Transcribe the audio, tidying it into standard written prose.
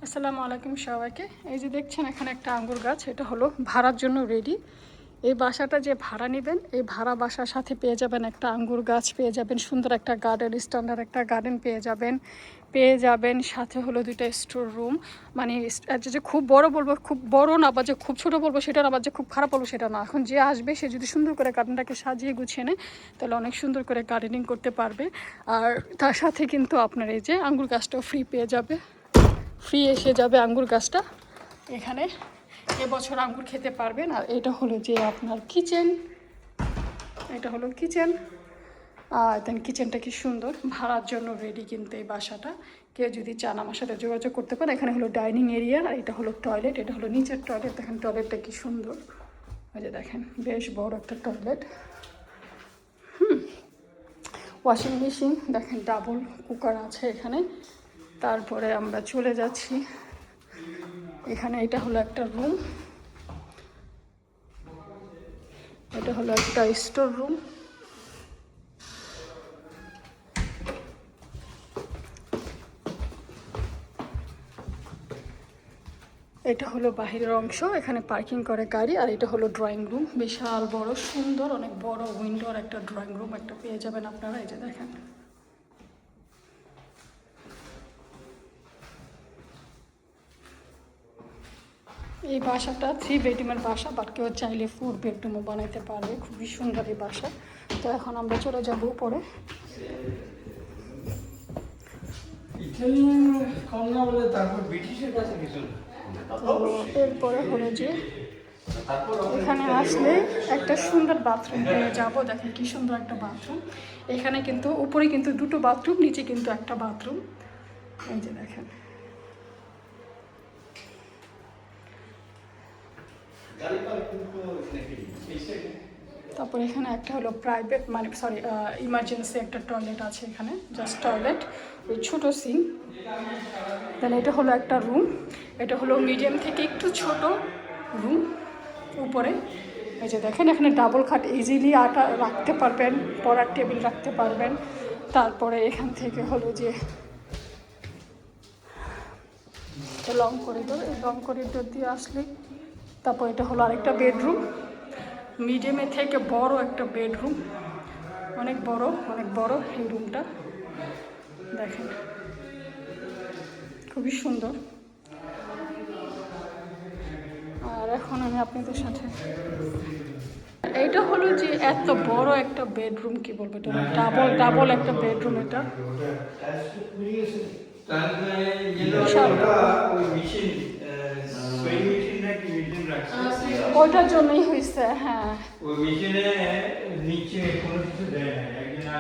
আসসালামু আলাইকুম সবাইকে। এই যে দেখছেন এখানে একটা আঙ্গুর গাছ, এটা হলো ভাড়ার জন্য রেডি। এই বাসাটা যে ভাড়া নেবেন, এই ভাড়া বাসার সাথে পেয়ে যাবেন একটা আঙ্গুর গাছ, পেয়ে যাবেন সুন্দর একটা গার্ডেন, স্ট্যান্ডার্ড একটা গার্ডেন পেয়ে যাবেন সাথে হলো দুইটা স্টোর রুম। মানে যে খুব বড় বলবো খুব বড় না, বা যে খুব ছোট বলবো সেটা না, বা যে খুব খারাপ বলবো সেটা না। এখন যে আসবে সে যদি সুন্দর করে গার্ডেনটাকে সাজিয়ে গুছিয়ে নেয় তাহলে অনেক সুন্দর করে গার্ডেনিং করতে পারবে। আর তার সাথে কিন্তু আপনার এই যে আঙ্গুর গাছটাও ফ্রি পেয়ে যাবে, ফ্রি এসে যাবে আঙ্গুর গাছটা এখানে। এবছর আঙ্গুর খেতে পারবেন। আর এটা হলো যে আপনার কিচেন, এটা হলো কিচেন। আর দেন কিচেনটা কি সুন্দর, ভাড়ার জন্য রেডি কিন্তু এই বাসাটা। কেউ যদি চান আমার সাথে যোগাযোগ করতে পারে। এখানে হলো ডাইনিং এরিয়া, আর এটা হলো টয়লেট, এটা হলো নিচের টয়লেট। দেখেন টয়লেটটা কি সুন্দর, ওই যে দেখেন বেশ বড় একটা টয়লেট। ওয়াশিং মেশিন দেখেন, ডাবল কুকার আছে এখানে। তারপরে আমরা চলে যাচ্ছি এখানে, এটা হলো একটা রুম, এটা হলো একটা স্টোর রুম। এটা হলো বাহিরের অংশ, এখানে পার্কিং করে গাড়ি। আর এটা হলো ড্রয়িং রুম, বিশাল বড় সুন্দর, অনেক বড় উইন্ডোর একটা ড্রয়িং রুম একটা পেয়ে যাবেন আপনারা। এই যে দেখেন এই বাসাটা 3 বেডরুমের বাসা, বাট কেউ চাইলে 4 বেডরুমও বানাইতে পারবে। খুবই সুন্দর এই বাসা। তো এখন আমরা চলে যাবো উপরে। এরপরে হলো যে এখানে আসলে একটা সুন্দর বাথরুম পেয়ে যাবো। দেখেন কি সুন্দর একটা বাথরুম এখানে, কিন্তু উপরে কিন্তু দুটো বাথরুম, নিচে কিন্তু একটা বাথরুম। এই যে দেখেন, তারপর এখানে একটা হলো প্রাইভেট, মানে সরি ইমার্জেন্সি একটা টয়লেট আছে এখানে, জাস্ট টয়লেট ওই ছোটো সিং। দেন এটা হলো একটা রুম, এটা হলো মিডিয়াম থেকে একটু ছোট রুম উপরে। এই যে দেখেন এখানে ডাবল খাট, ইজিলি আটা রাখতে পারবেন, পড়ার টেবিল রাখতে পারবেন। তারপরে এখান থেকে হলো যে লং করিডোর, এই লং করিডোর দিয়ে আসলে তারপর এটা হলো আরেকটা বেডরুম, মিডিয়ামের থেকে বড় একটা বেডরুম, অনেক বড় এই রুমটা দেখেন, খুবই সুন্দর। আর এখন আমি আপনাদের সাথে, এইটা হলো যে এত বড় একটা বেডরুম, কি বলবো, এটা ডাবল একটা বেডরুম। এটা ওইটার জন্যই হয়েছে, হ্যাঁ।